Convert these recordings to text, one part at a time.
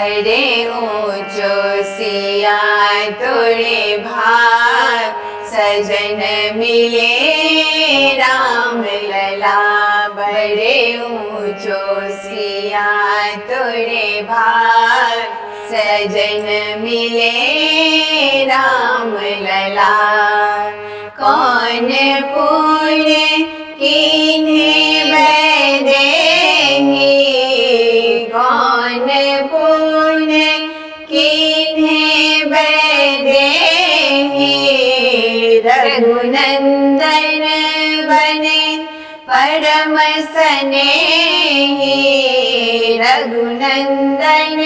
बड़े ऊंचो सिया तोरे भाग, सजन मिले राम लला। बड़े ऊंचो सिया तोरे भाग, सजन मिले राम लला। कौन पुण्य किन्हें बदेंगी, कौन पुण्य किन्हें बदेंगी। रघुनंदन बने परम स्नेही, रघुनंदन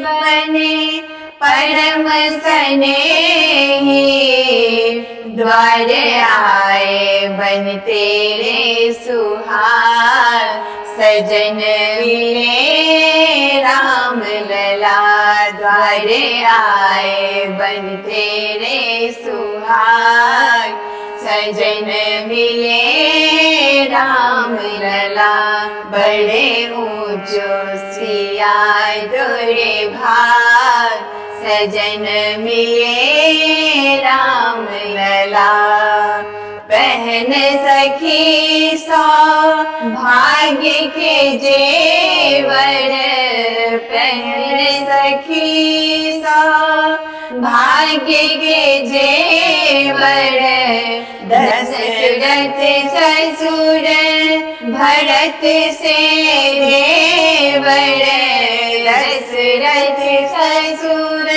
बने परम स्नेही। द्वार आए बन तेरे सुहाग, सजन मिले राम लला। द्वार आए बन तेरे सुहाग, सजन मिले राम लला। बड़े ऊंचो सिया तोरे भाग, सजन मिले राम लला। पहन सखी सौभाग्य के जेवर, पहन सखी सौभाग्य के जेवर। दशरथ ससुर भरत से देवर, दशरथ ससुर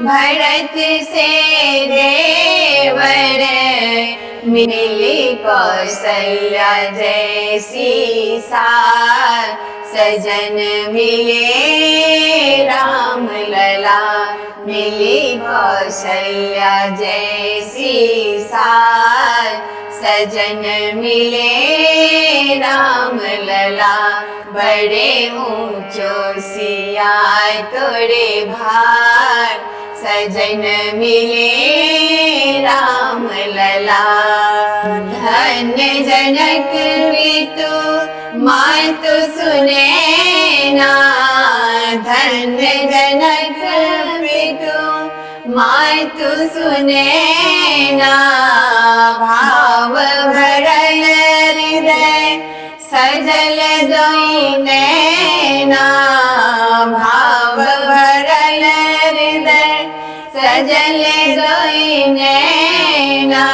भरत से देवर। मिली कौशल्या जैसी सार, सजन मिले राम लला। मिली कौशल्या जैसी सार, सजन मिले राम लला। बड़े ऊंचो सिया तोरे भाग, सजन मिले राम लला। धन्य जनक पितु मातु सुनैना, धन्य जनक पितु मातु सुनैना। भाव भरल हृदय सजल दोई नैना, भाव भरल हृदय सजल दोई नैना।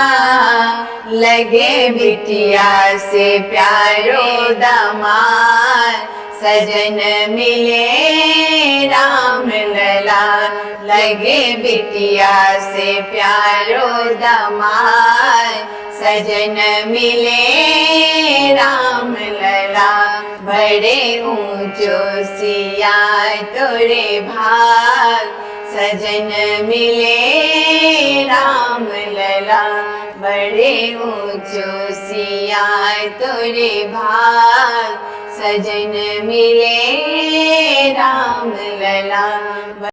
लगे बिटिया से प्यारो दामाद, सजन मिले राम लला। लगे बिटिया से प्यारो दामाद, सजन मिले राम लला। बड़े ऊंचो सिया तोरे भाग, सजन मिले राम लला। बड़े ऊंचो सिया तोरे भाग, सजन मिले राम लला।